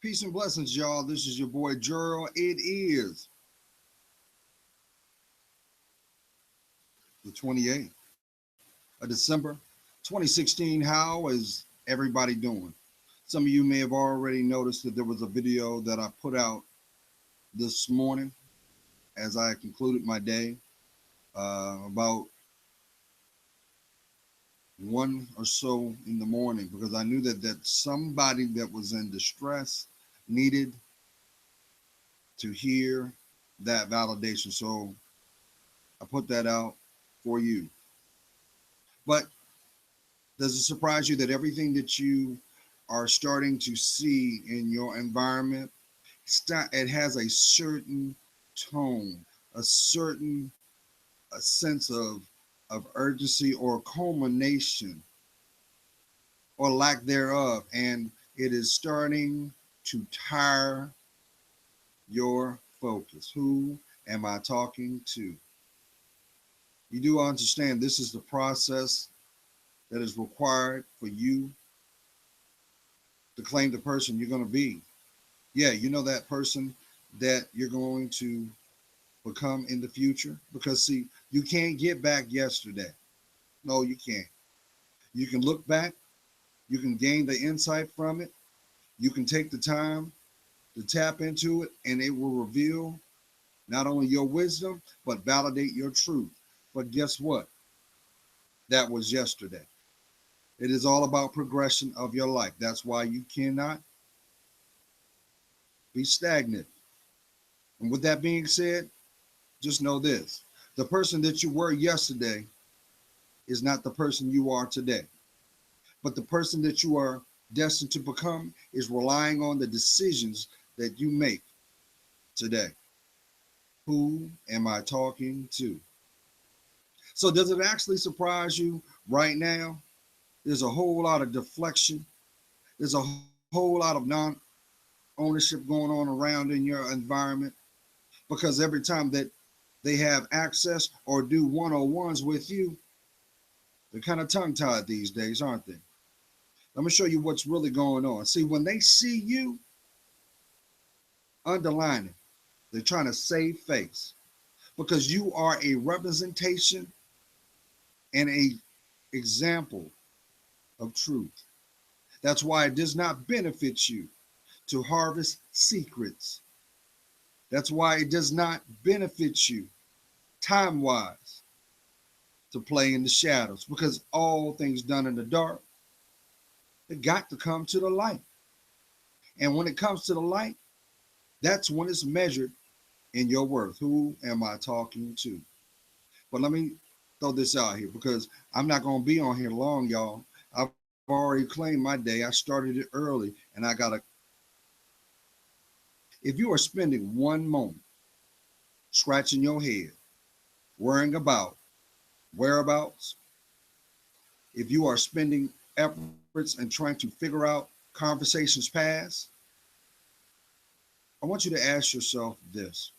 Peace and blessings, y'all. This is your boy Gerald. It is the 28th of December, 2016. How is everybody doing? Some of you may have already noticed that there was a video that I put out this morning as I concluded my day, about one or so in the morning, because I knew that somebody that was in distress needed to hear that validation. So I put that out for you. But does it surprise you that everything that you are starting to see in your environment, it has a certain tone, a certain a sense of urgency or culmination or lack thereof, and it is starting to tire your focus. Who am I talking to? You do understand this is the process that is required for you to claim the person you're going to be. Yeah, you know that person that you're going to become in the future? Because, see, you can't get back yesterday. No, you can't. You can look back, you can gain the insight from it, you can take the time to tap into it, and it will reveal not only your wisdom, but validate your truth. But guess what? That was yesterday. It is all about progression of your life. That's why you cannot be stagnant. And with that being said, just know this: the person that you were yesterday is not the person you are today. But the person that you are destined to become is relying on the decisions that you make today. Who am I talking to? So, does it actually surprise you right now? There's a whole lot of deflection, there's a whole lot of non ownership going on around in your environment, because every time that they have access or do one-on-ones with you, they're kind of tongue-tied these days, aren't they? Let me show you what's really going on. See, when they see you, underline it. They're trying to save face, because you are a representation and a example of truth. That's why it does not benefit you to harvest secrets. That's why it does not benefit you time-wise to play in the shadows, because all things done in the dark, it got to come to the light. And when it comes to the light, that's when it's measured in your worth. Who am I talking to? But let me throw this out here, because I'm not going to be on here long, y'all. I've already claimed my day. I started it early, and I got to. If you are spending one moment scratching your head, worrying about whereabouts, if you are spending efforts and trying to figure out conversations past, I want you to ask yourself this: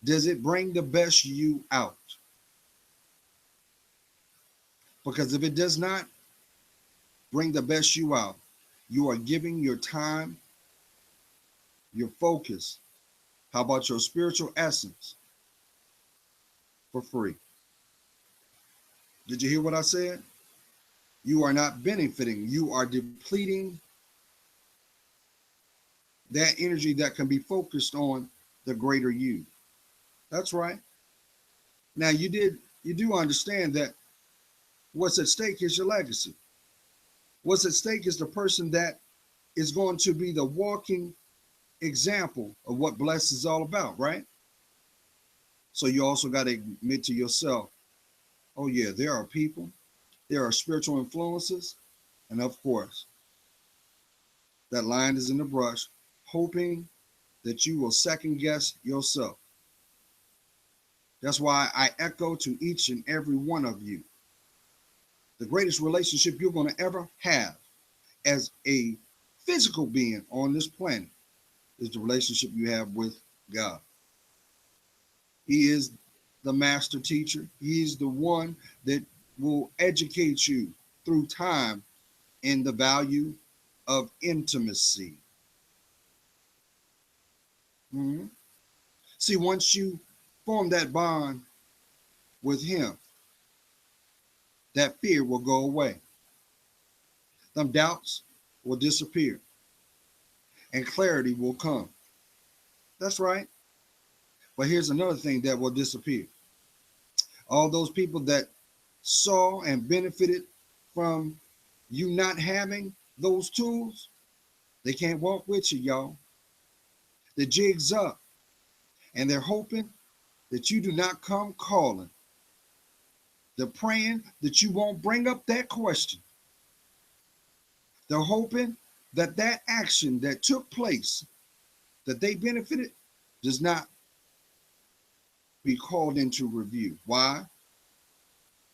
does it bring the best you out? Because if it does not bring the best you out, you are giving your time, your focus, how about your spiritual essence, for free. Did you hear what I said? You are not benefiting. You are depleting that energy that can be focused on the greater you. That's right. Now you do understand that what's at stake is your legacy. What's at stake is the person that is going to be the walking example of what blessed is all about, right? So you also got to admit to yourself, oh yeah, there are people, there are spiritual influences, and of course, that line is in the brush, hoping that you will second guess yourself. That's why I echo to each and every one of you: the greatest relationship you're going to ever have as a physical being on this planet is the relationship you have with God. He is the master teacher. He's the one that will educate you through time in the value of intimacy. Mhm. See, once you form that bond with him, that fear will go away. Them doubts will disappear and clarity will come. That's right. But here's another thing that will disappear. All those people that saw and benefited from you not having those tools, they can't walk with you, y'all. The jig's up, and they're hoping that you do not come calling. They're praying that you won't bring up that question. They're hoping that that action that took place, that they benefited, does not be called into review. Why?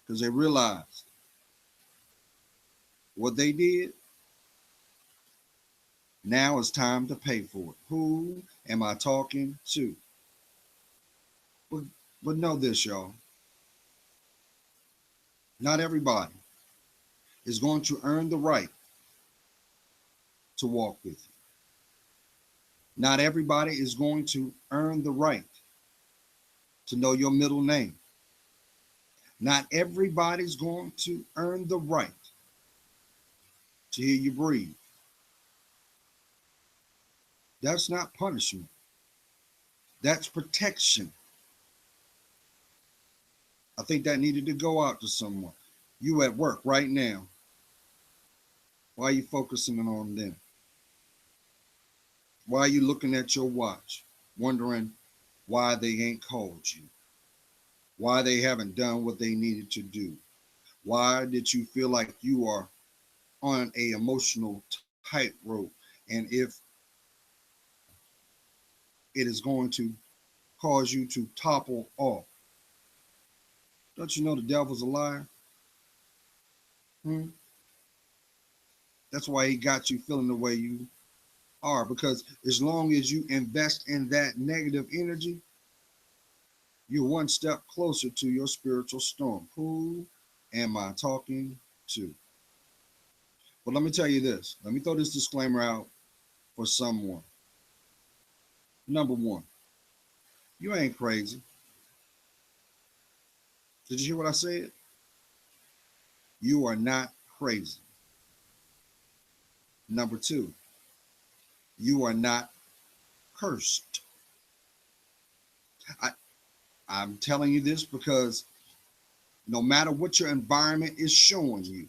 Because they realized what they did. Now it's time to pay for it. Who am I talking to? But, but know this, y'all. Not everybody is going to earn the right to walk with you. Not everybody is going to earn the right to know your middle name. Not everybody's going to earn the right to hear you breathe. That's not punishment. That's protection. I think that needed to go out to someone. You at work right now. Why are you focusing on them? Why are you looking at your watch, wondering why they ain't called you? Why they haven't done what they needed to do? Why did you feel like you are on a emotional tightrope? And if it is going to cause you to topple off, don't you know the devil's a liar? Hmm? That's why he got you feeling the way you are. Because as long as you invest in that negative energy, you're one step closer to your spiritual storm. Who am I talking to? But let me tell you this. Let me throw this disclaimer out for someone. Number one, you ain't crazy. Did you hear what I said? You are not crazy. Number two, you are not cursed. I, I'm telling you this because no matter what your environment is showing you,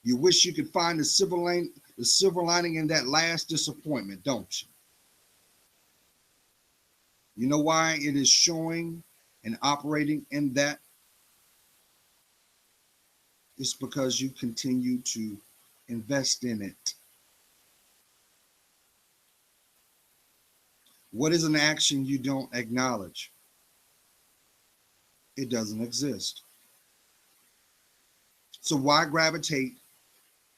you wish you could find the silver lining in that last disappointment, don't you? You know why it is showing and operating in that? It's because you continue to invest in it. What is an action you don't acknowledge? It doesn't exist. So why gravitate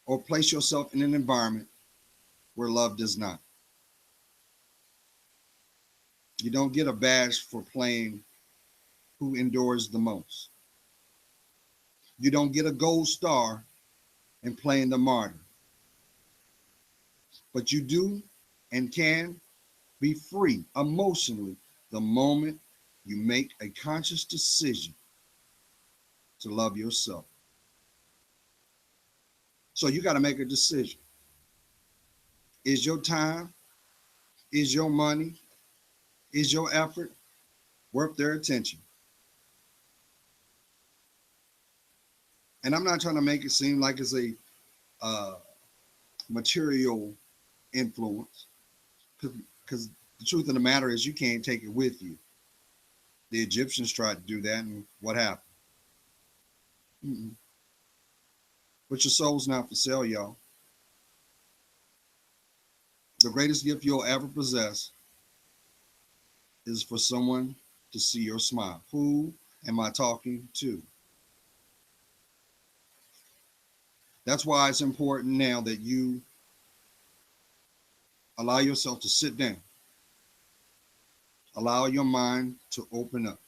or place yourself in an environment where love does not? You don't get a badge for playing who endures the most. You don't get a gold star in playing the martyr. But you do and can be free emotionally the moment you make a conscious decision to love yourself. So you got to make a decision. Is your time, is your money, is your effort worth their attention? And I'm not trying to make it seem like it's a uh, material influence, because the truth of the matter is you can't take it with you. The Egyptians tried to do that, and what happened? Mm-mm. But your soul's not for sale, y'all. The greatest gift you'll ever possess is for someone to see your smile. Who am I talking to? That's why it's important now that you allow yourself to sit down, allow your mind to open up,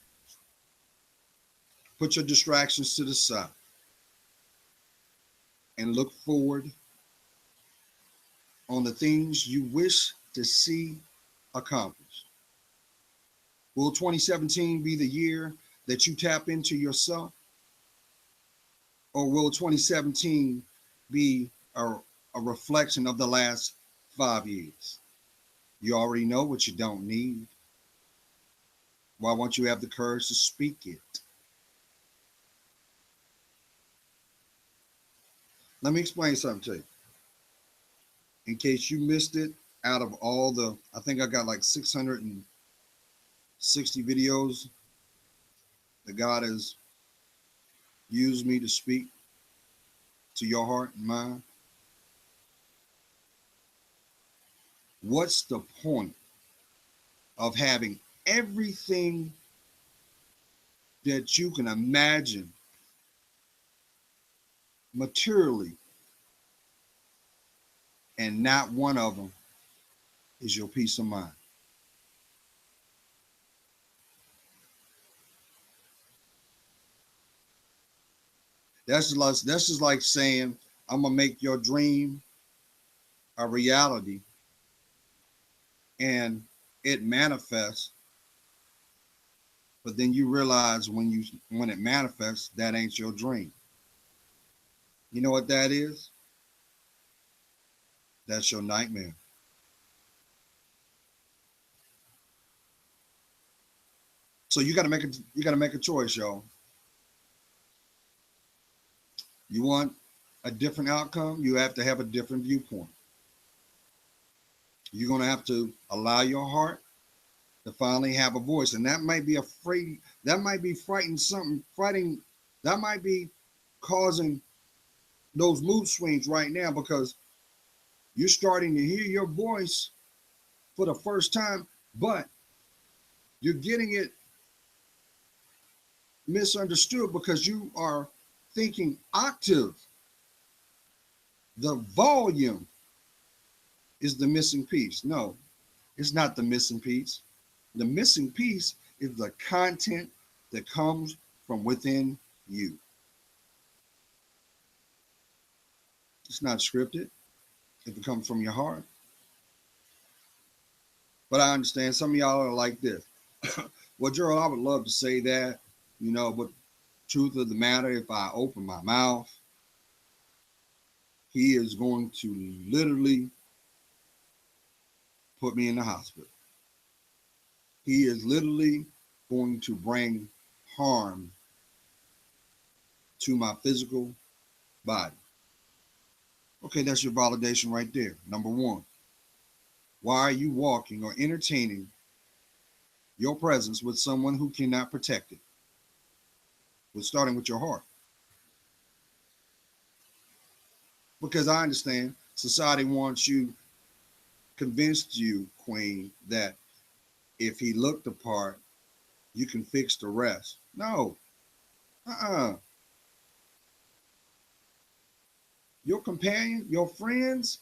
put your distractions to the side, and look forward on the things you wish to see accomplished. Will 2017 be the year that you tap into yourself? Or will 2017 be a reflection of the last 5 years? You already know what you don't need. Why won't you have the courage to speak it? Let me explain something to you. In case you missed it, out of all the, I think I got like 660 videos that God has used me to speak to your heart and mind. What's the point of having everything that you can imagine materially, and not one of them is your peace of mind? That's just like saying, I'm gonna make your dream a reality, and it manifests, but then you realize when it manifests, that ain't your dream. You know what that is? That's your nightmare. So you gotta make a choice, y'all. You want a different outcome, you have to have a different viewpoint. You're gonna have to allow your heart to finally have a voice. And that might be afraid, that might be frightening something, fighting, that might be causing those mood swings right now, because you're starting to hear your voice for the first time, but you're getting it misunderstood because you are thinking octave. The volume is the missing piece. No, it's not the missing piece. The missing piece is the content that comes from within you. It's not scripted if it comes from your heart. But I understand some of y'all are like this. Well, Gerald, I would love to say that, but truth of the matter, if I open my mouth, he is going to literally put me in the hospital. He is literally going to bring harm to my physical body. Okay, that's your validation right there. Number one, why are you walking or entertaining your presence with someone who cannot protect it? We're starting with your heart. Because I understand society wants you, convinced you, Queen, that if he looked the part, you can fix the rest. No. Uh-uh. Your companion, your friends,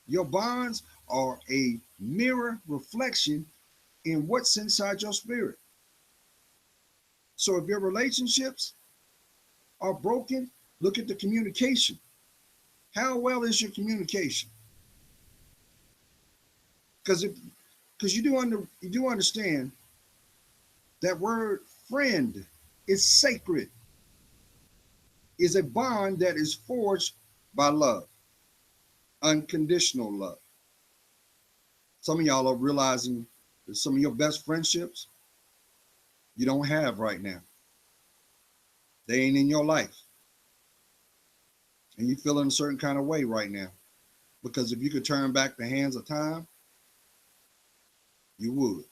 your bonds are a mirror reflection in what's inside your spirit. So if your relationships are broken, look at the communication. How well is your communication? Because you do understand that word friend is sacred, is a bond that is forged by love, unconditional love. Some of y'all are realizing that some of your best friendships you don't have right now. They ain't in your life. And you feel in a certain kind of way right now. Because if you could turn back the hands of time, you would.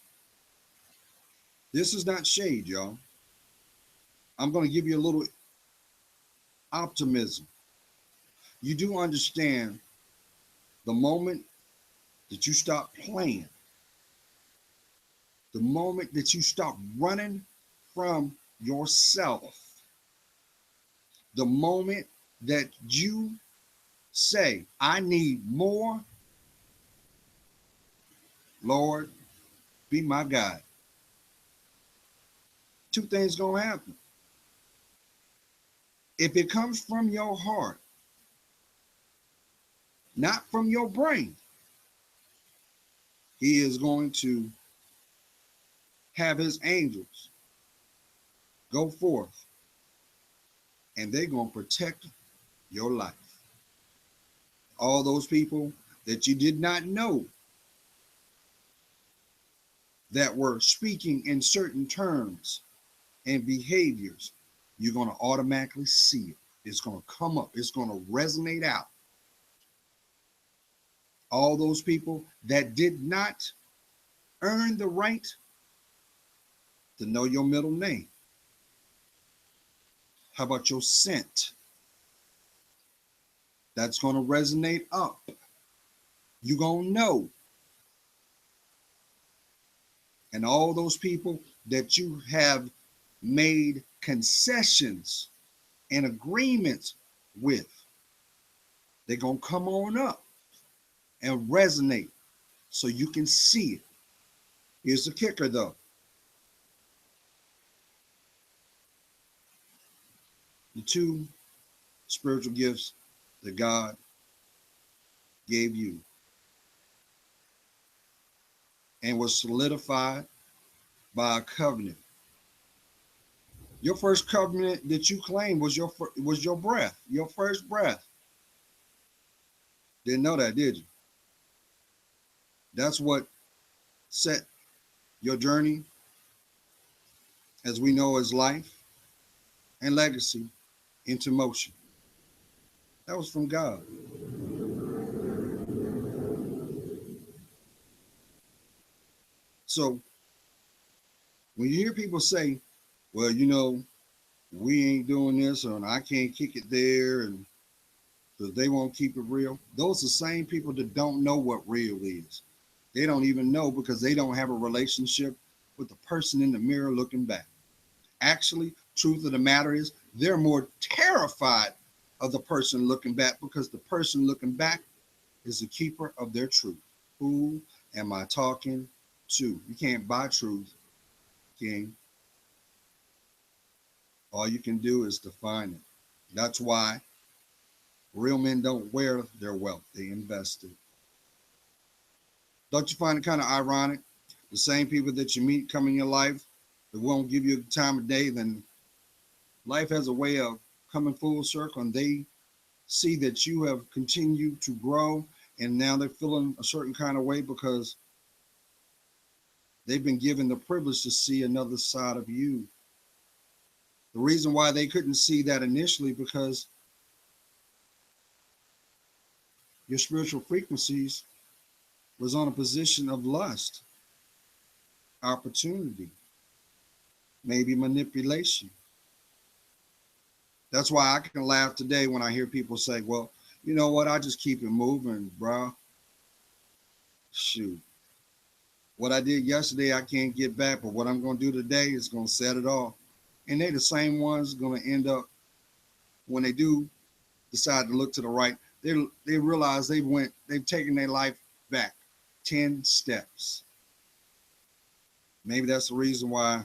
This is not shade, y'all. I'm going to give you a little optimism. You do understand the moment that you stop playing, the moment that you stop running from yourself, the moment that you say, I need more, Lord, be my guide. Two things gonna happen. If it comes from your heart, not from your brain. He is going to have his angels go forth and they're going to protect your life. All those people that you did not know that were speaking in certain terms and behaviors, you're going to automatically see it. It's going to come up. It's going to resonate out. All those people that did not earn the right to know your middle name. How about your scent? That's going to resonate up. You're going to know. And all those people that you have made concessions and agreements with, they're going to come on up and resonate so you can see it. Here's the kicker, though. The two spiritual gifts that God gave you and was solidified by a covenant. Your first covenant that you claimed was your breath, your first breath. Didn't know that, did you? That's what set your journey, as we know as life and legacy, into motion. That was from God. So when you hear people say, well, we ain't doing this, or I can't kick it there, and because they won't keep it real, those are the same people that don't know what real is. They don't even know because they don't have a relationship with the person in the mirror looking back. Actually, truth of the matter is, they're more terrified of the person looking back because the person looking back is the keeper of their truth. Who am I talking to? You can't buy truth, King. All you can do is define it. That's why real men don't wear their wealth, they invest it. Don't you find it kind of ironic? The same people that you meet come in your life that won't give you the time of day, then life has a way of coming full circle and they see that you have continued to grow and now they're feeling a certain kind of way because they've been given the privilege to see another side of you. The reason why they couldn't see that initially because your spiritual frequencies was on a position of lust, opportunity, maybe manipulation. That's why I can laugh today when I hear people say, well, you know what? I just keep it moving, bro. Shoot. What I did yesterday, I can't get back, but what I'm going to do today is going to set it off. And they're the same ones going to end up, when they do decide to look to the right, they realize they've taken their life back 10 steps. Maybe that's the reason why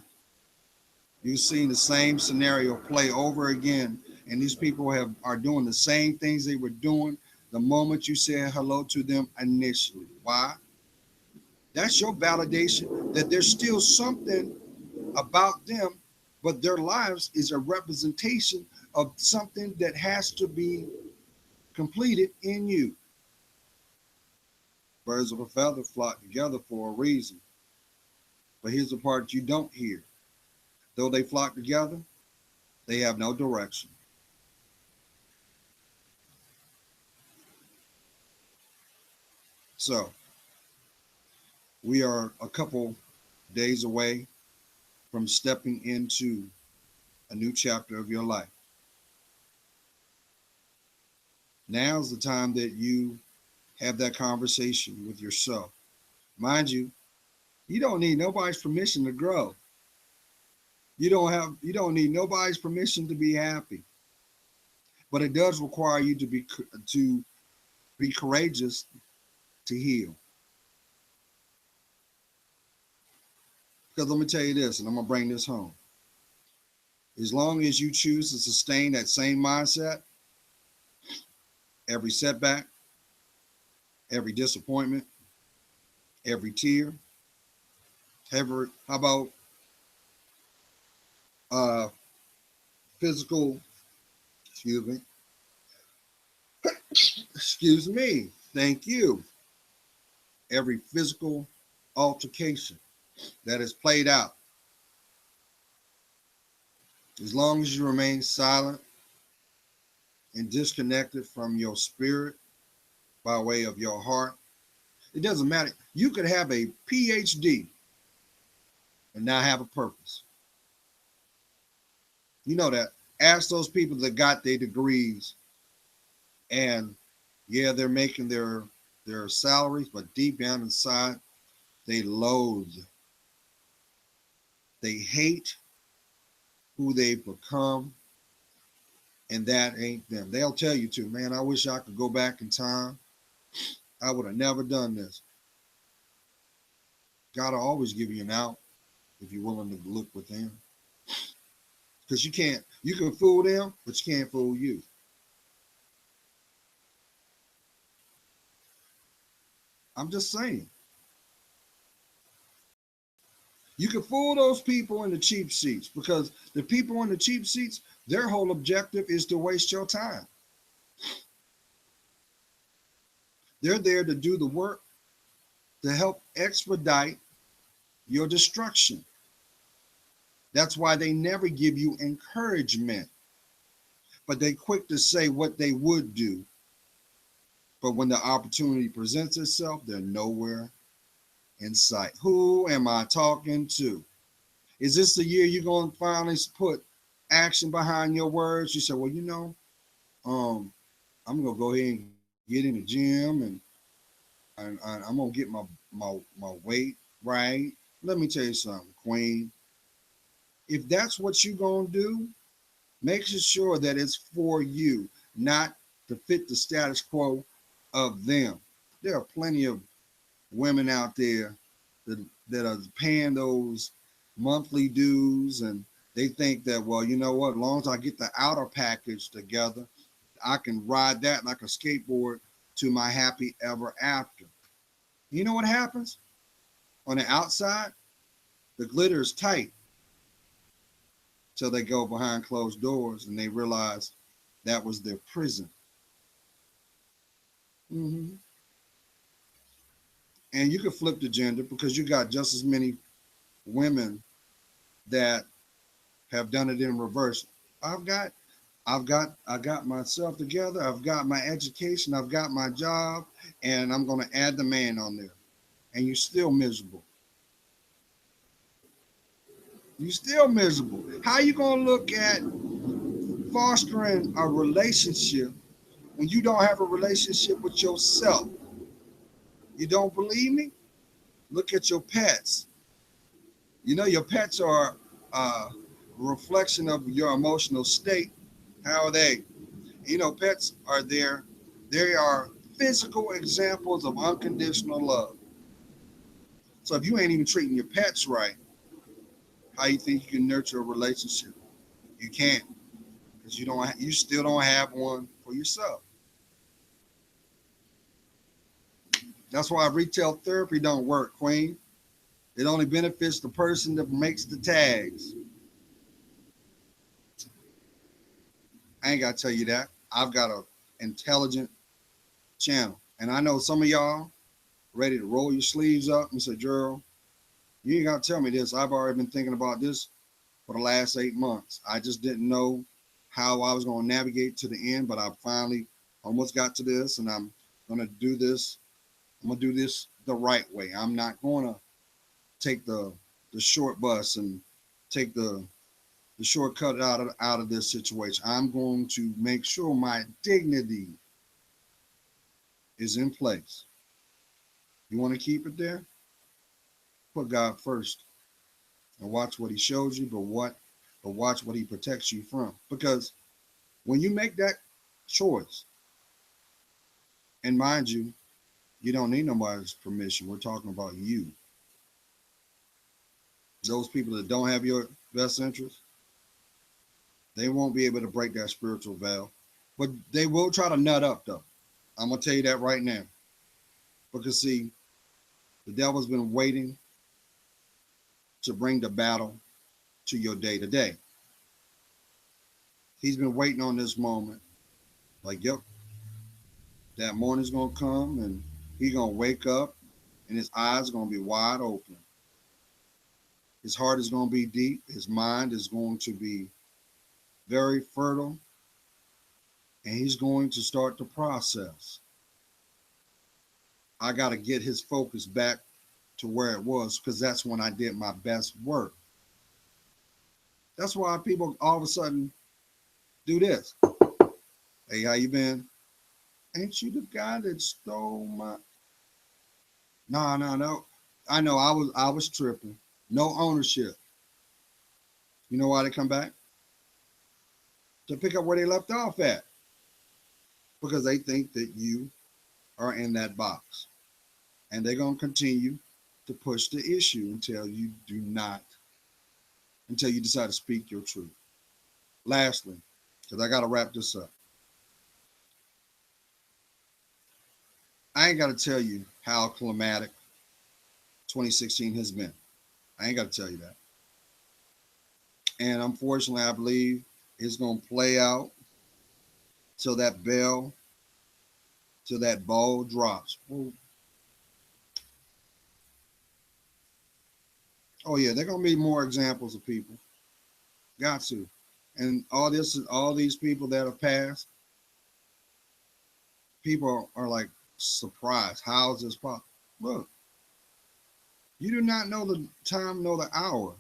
you've seen the same scenario play over again, and these people are doing the same things they were doing the moment you said hello to them initially. Why? That's your validation that there's still something about them, but their lives is a representation of something that has to be completed in you. Birds of a feather flock together for a reason. But here's the part you don't hear. Though they flock together, they have no direction. So we are a couple days away from stepping into a new chapter of your life. Now's the time that you have that conversation with yourself. Mind you, you don't need nobody's permission to grow. You don't need nobody's permission to be happy. But it does require you to be courageous to heal. Because let me tell you this, and I'm gonna bring this home. As long as you choose to sustain that same mindset, every setback, every disappointment, every tear, how about uh physical, excuse me, excuse me, thank you, every physical altercation that is played out. As long as you remain silent and disconnected from your spirit by way of your heart, it doesn't matter. You could have a PhD and not have a purpose. You know that. Ask those people that got their degrees and yeah, they're making their salaries, but deep down inside, they loathe, they hate who they've become, and that ain't them. They'll tell you to, man, I wish I could go back in time. I would have never done this. God will always give you an out if you're willing to look within. Because you can fool them, but you can't fool you. I'm just saying. You can fool those people in the cheap seats because the people in the cheap seats, their whole objective is to waste your time. They're there to do the work to help expedite your destruction. That's why they never give you encouragement, but they quick to say what they would do. But when the opportunity presents itself, they're nowhere in sight. Who am I talking to? Is this the year you're going to finally put action behind your words? You say, well, I'm going to go ahead and get in the gym and I'm going to get my weight right. Let me tell you something, Queen. If that's what you're going to do, make sure that it's for you, not to fit the status quo of them. There are plenty of women out there that are paying those monthly dues, and they think that, well, you know what, as long as I get the outer package together, I can ride that like a skateboard to my happy ever after. You know what happens? On the outside, the glitter is tight till they go behind closed doors and they realize that was their prison. Mm-hmm. And you can flip the gender because you got just as many women that have done it in reverse. I've got I got myself together, I've got my education, I've got my job, and I'm gonna add the man on there. And you're still miserable. You're still miserable. How you gonna look at fostering a relationship when you don't have a relationship with yourself? You don't believe me? Look at your pets. You know your pets are a reflection of your emotional state. How are they? You know, pets are there. They are physical examples of unconditional love. So if you ain't even treating your pets right, how you think you can nurture a relationship? You can't, because you still don't have one for yourself. That's why retail therapy don't work, Queen. It only benefits the person that makes the tags. I ain't gotta tell you that. I've got a intelligent channel. And I know some of y'all ready to roll your sleeves up and say, Gerald, you ain't gotta tell me this. I've already been thinking about this for the last 8 months. I just didn't know how I was going to navigate to the end, but I finally almost got to this, and I'm going to do this. I'm going to do this the right way. I'm not going to take the short bus and take the shortcut out of this situation. I'm going to make sure my dignity is in place. You want to keep it there? Put God first and watch what he shows you, but watch what he protects you from. Because when you make that choice, and mind you, you don't need nobody's permission. We're talking about you. Those people that don't have your best interest, they won't be able to break that spiritual veil. But they will try to nut up, though. I'm going to tell you that right now. Because see, the devil's been waiting to bring the battle to your day to day. He's been waiting on this moment. Like, yep, that morning's gonna come and he's gonna wake up and his eyes are gonna be wide open. His heart is gonna be deep. His mind is going to be very fertile. And he's going to start the process. I got to get his focus back to where it was because that's when I did my best work. That's why people all of a sudden do this. Hey, how you been? Ain't you the guy that stole my? No, no, no. I know I was tripping. No ownership. You know why they come back? To pick up where they left off at. Because they think that you are in that box. And they're going to continue to push the issue until you decide to speak your truth. Lastly, because I got to wrap this up, I ain't got to tell you how climatic 2016 has been. I ain't got to tell you that. And unfortunately, I believe it's going to play out till that ball drops. Oh yeah, there are going to be more examples of people. Got to. And all these people that have passed, people are like surprised. How is this possible? Look, you do not know the time nor the hour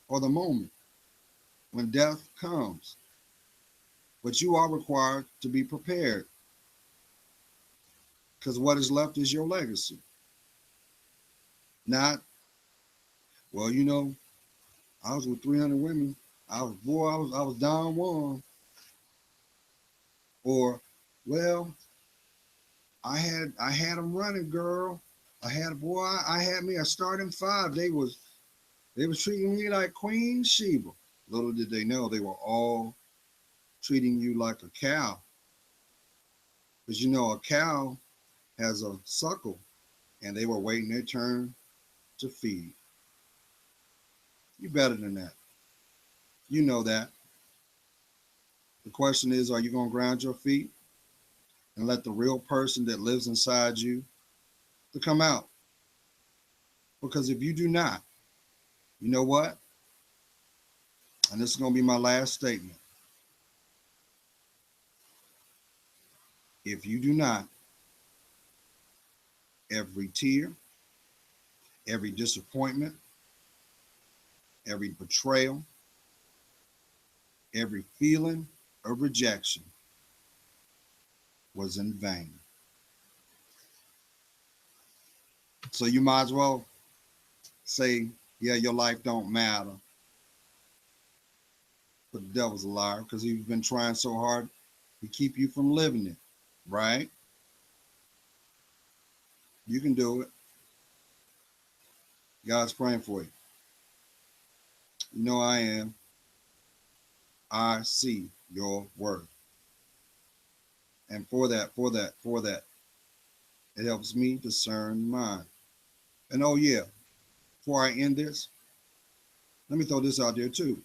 or the moment when death comes, but you are required to be prepared because what is left is your legacy. Not, well, I was with 300 women. I was down one. Or, well, I had them running, girl. I had me a starting five. They was treating me like Queen Sheba. Little did they know they were all treating you like a cow. Because a cow has a suckle and they were waiting their turn to feed. You better than that. You know that. The question is, are you going to ground your feet and let the real person that lives inside you to come out? Because if you do not, you know what? And this is going to be my last statement. If you do not, every tear, every disappointment, every betrayal, every feeling of rejection was in vain. So you might as well say, yeah, your life don't matter. But the devil's a liar because he's been trying so hard to keep you from living it, right? You can do it. God's praying for you. You know I am. I see your worth. And for that, it helps me discern mine. And oh yeah, before I end this, let me throw this out there too.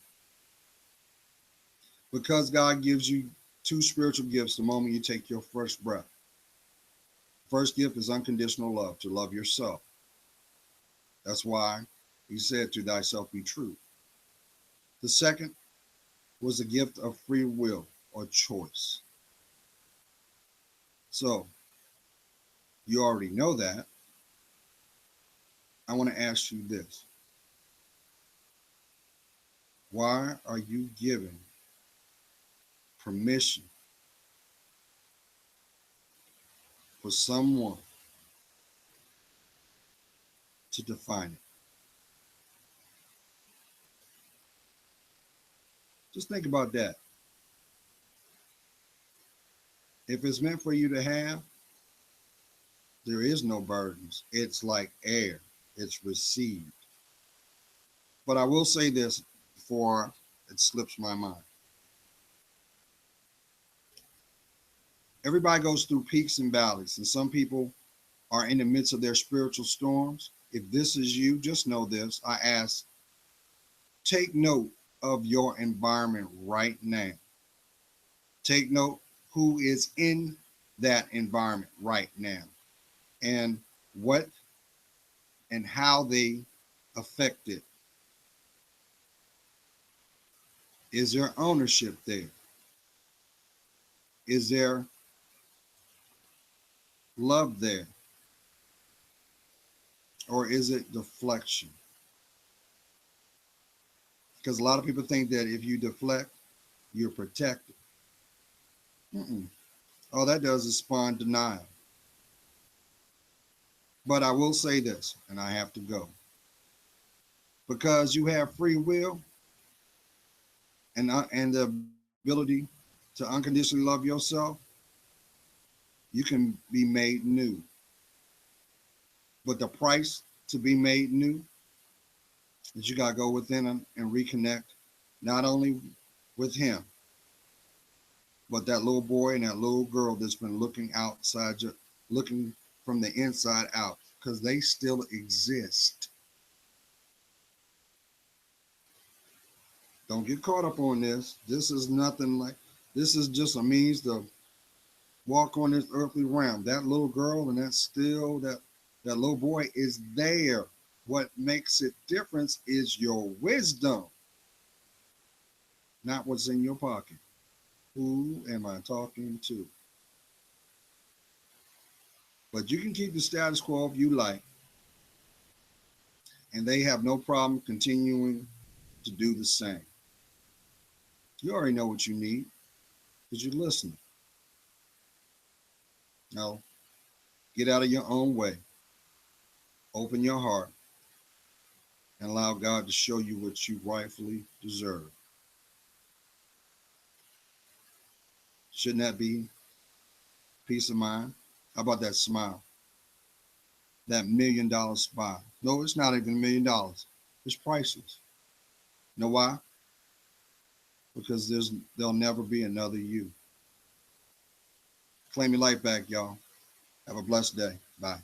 Because God gives you two spiritual gifts the moment you take your first breath. First gift is unconditional love, to love yourself. That's why he said, to thyself be true. The second was the gift of free will or choice. So, you already know that. I want to ask you this. Why are you giving permission for someone to define it? Just think about that. If it's meant for you to have, there is no burdens. It's like air. It's received. But I will say this before it slips my mind. Everybody goes through peaks and valleys, and some people are in the midst of their spiritual storms, if this is you, just know this. I ask, take note of your environment right now. Take note who is in that environment right now and what and how they affect it. Is there ownership there? Is there love there? Or is it deflection? Because a lot of people think that if you deflect, you're protected. Mm-mm. All that does is spawn denial. But I will say this, and I have to go. Because you have free will and the ability to unconditionally love yourself, you can be made new. But the price to be made new is you got to go within and reconnect, not only with him, but that little boy and that little girl that's been looking outside, looking from the inside out, because they still exist. Don't get caught up on this. This is nothing like, this is just a means to walk on this earthly realm. That little girl and that little boy is there. What makes it different is your wisdom, not what's in your pocket. Who am I talking to? But you can keep the status quo if you like, and they have no problem continuing to do the same. You already know what you need because you're listening. Now, get out of your own way, open your heart, and allow God to show you what you rightfully deserve. Shouldn't that be peace of mind? How about that smile? That $1,000,000 smile. No, it's not even $1,000,000. It's priceless. You know why? Because there'll never be another you. Claim your life back, y'all. Have a blessed day. Bye.